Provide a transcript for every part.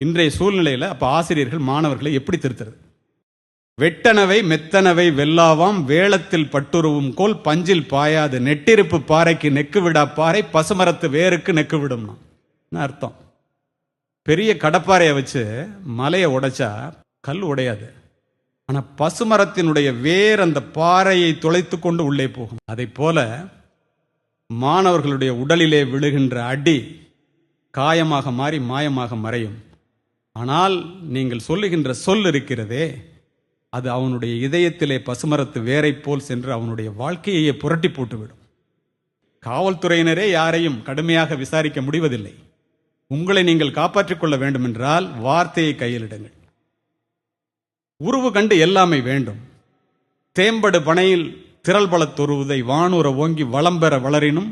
இன்றைய சூழ்நிலையில் அப்போ ஆசிரியர்கள் மாணவர்களை எப்படி திருத்துறது? வெட்டனவை மெத்தனவை வெல்லாவாம் வேளத்தில் பட்டுருவும் கோல் பஞ்சில் பாயாது நெட்டிருப்பு பாறைக்கு நெக்கு விடா பாறை பசுமரத்து வேருக்கு நெக்கு விடும்னா அர்த்தம். பெரிய கடப்பாறையை வச்சு மலையை உடைச்சா கல் உடையாது. ஆனால் பசுமரத்தினுடைய வேர் அந்த பாறையை துளைத்து கொண்டு உள்ளே போகும். அதை போல மாணவர்களுடைய உடலிலே விழுகின்ற அடி காயமாக மாறி மாயமாக மறையும். ஆனால் நீங்கள் சொல்லுகின்ற சொல் இருக்கிறதே, அது அவனுடைய இதயத்திலே பசுமரத்து வேரை போல் சென்று அவனுடைய வாழ்க்கையை புரட்டி போட்டுவிடும். காவல்துறையினரே யாரையும் கடுமையாக விசாரிக்க முடிவதில்லை. உங்களை நீங்கள் காப்பாற்றிக் கொள்ள வேண்டும் என்றால் வார்த்தையை கையிலிடுங்கள். உருவு கண்டு எல்லாமே வேண்டும். தேம்படு பனையில் திரள் பல தொருவதை வானுற ஓங்கி வளம்பெற வளரினும்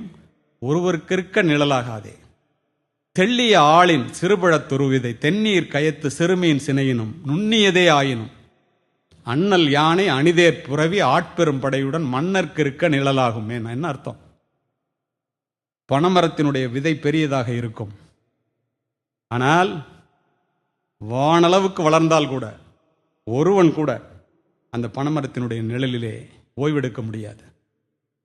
ஒருவருக்கிருக்க நிழலாகாதே. தெள்ளிய ஆளின் சிறுபழத் தொருவிதை தென்னீர் கயத்து சிறுமியின் சினையினும் நுண்ணியதே ஆயினும் அண்ணல் யானை அணிதேர் புரவி ஆட்பெரும் படையுடன் மன்னர்க்கிருக்க நிழலாகுமே. என்ன அர்த்தம்? பனைமரத்தினுடைய விதை பெரியதாக இருக்கும், ஆனால் வானளவுக்கு வளர்ந்தால் கூட ஒருவன் கூட அந்த பனைமரத்தினுடைய நிழலிலே ஓய்வெடுக்க முடியாது.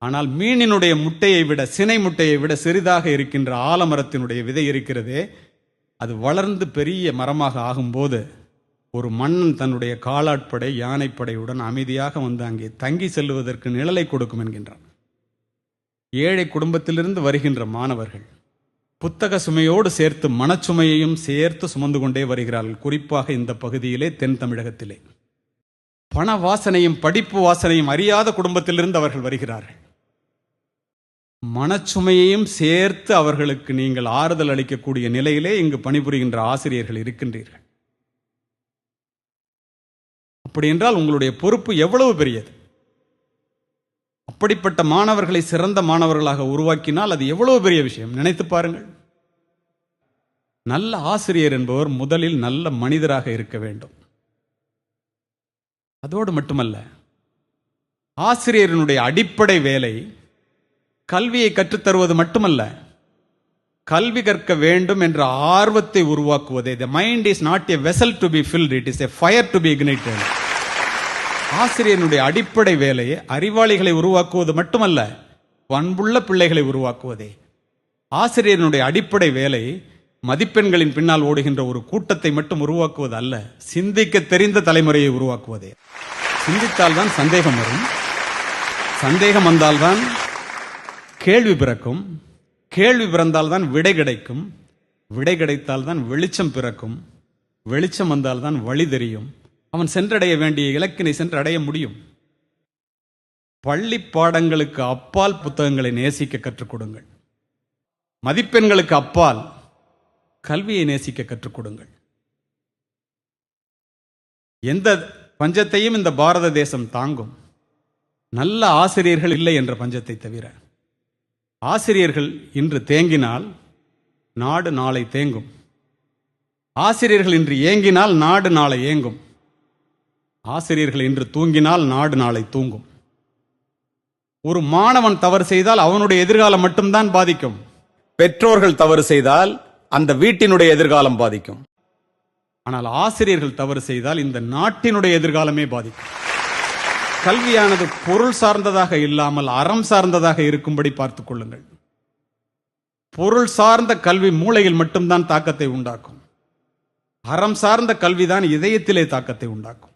ஆனால் மீனினுடைய முட்டையை விட சினை முட்டையை விட சிறிதாக இருக்கின்ற ஆலமரத்தினுடைய விதை இருக்கிறதே, அது வளர்ந்து பெரிய மரமாக ஆகும்போது ஒரு மன்னன் தன்னுடைய காலாட்படை யானைப்படையுடன் அமைதியாக வந்து அங்கே தங்கி செல்லுவதற்கு நிழலை கொடுக்கும் என்கின்றான். ஏழை குடும்பத்திலிருந்து வருகின்ற மாணவர்கள் புத்தக சுமையோடு சேர்த்து மனச்சுமையையும் சேர்த்து சுமந்து கொண்டே வருகிறார்கள். குறிப்பாக இந்த பகுதியிலே தென் தமிழகத்திலே பண வாசனையும் படிப்பு வாசனையும் அறியாத குடும்பத்திலிருந்து அவர்கள் வருகிறார்கள். மனச்சுமையையும் சேர்த்து அவர்களுக்கு நீங்கள் ஆறுதல் அளிக்கக்கூடிய நிலையிலே இங்கு பணிபுரிகின்ற ஆசிரியர்கள் இருக்கின்றீர்கள். அப்படி என்றால் உங்களுடைய பொறுப்பு எவ்வளவு பெரியது? அப்படிப்பட்ட மாணவர்களை சிறந்த மாணவர்களாக உருவாக்கினால் அது எவ்வளவு பெரிய விஷயம், நினைத்து பாருங்கள். நல்ல ஆசிரியர் என்பவர் முதலில் நல்ல மனிதராக இருக்க வேண்டும். அதோடு மட்டுமல்ல, ஆசிரியரினுடைய அடிப்படை வேலை கல்வியை கற்றுத்தருவது மட்டுமல்ல, கல்வி கற்க வேண்டும் என்ற ஆர்வத்தை உருவாக்குவதே. The mind is not a vessel to be filled, it is a fire to be ignited. ஆசிரியனுடைய அடிப்படை வேலையை அறிவாளிகளை உருவாக்குவது மட்டுமல்ல, பண்புள்ள பிள்ளைகளை உருவாக்குவதே. ஆசிரியனுடைய அடிப்படை வேலை மதிப்பெண்களின் பின்னால் ஓடுகின்ற ஒரு கூட்டத்தை மட்டும் உருவாக்குவது அல்ல, சிந்திக்க தெரிந்த தலைமுறையை உருவாக்குவதே. சிந்தித்தால்தான் சந்தேகம் வரும், சந்தேகம் வந்தால்தான் கேள்வி பிறக்கும், கேள்வி பிறந்தால்தான் விடை கிடைக்கும், விடை கிடைத்தால்தான் வெளிச்சம் பிறக்கும், வெளிச்சம் வந்தால்தான் வழி தெரியும், அவன் சென்றடைய வேண்டிய இலக்கினை சென்று அடைய முடியும். பள்ளி பாடங்களுக்கு அப்பால் புத்தகங்களை நேசிக்க கற்றுக் கொடுங்கள். மதிப்பெண்களுக்கு அப்பால் கல்வியை நேசிக்க கற்றுக் கொடுங்கள். எந்த பஞ்சத்தையும் இந்த பாரத தேசம் தாங்கும், நல்ல ஆசிரியர்கள் இல்லை என்ற பஞ்சத்தை தவிர. ஆசிரியர்கள் இன்று தேங்கினால் நாடு நாளை தேங்கும். ஆசிரியர்கள் இன்று ஏங்கினால் நாடு நாளை ஏங்கும். ஆசிரியர்கள் இன்று தூங்கினால் நாடு நாளை தூங்கும். ஒரு மாணவன் தவறு செய்தால் அவனுடைய எதிர்காலம் மட்டும்தான் பாதிக்கும். பெற்றோர்கள் தவறு செய்தால் அந்த வீட்டினுடைய எதிர்காலம் பாதிக்கும். ஆனால் ஆசிரியர்கள் தவறு செய்தால் இந்த நாட்டினுடைய எதிர்காலமே பாதிக்கும். கல்வியானது பொருள் சார்ந்ததாக இல்லாமல் அறம் சார்ந்ததாக இருக்கும்படி பார்த்துக் கொள்ளுங்கள். பொருள் சார்ந்த கல்வி மூளையில் மட்டும்தான் தாக்கத்தை உண்டாக்கும். அறம் சார்ந்த கல்விதான் இதயத்திலே தாக்கத்தை உண்டாக்கும்.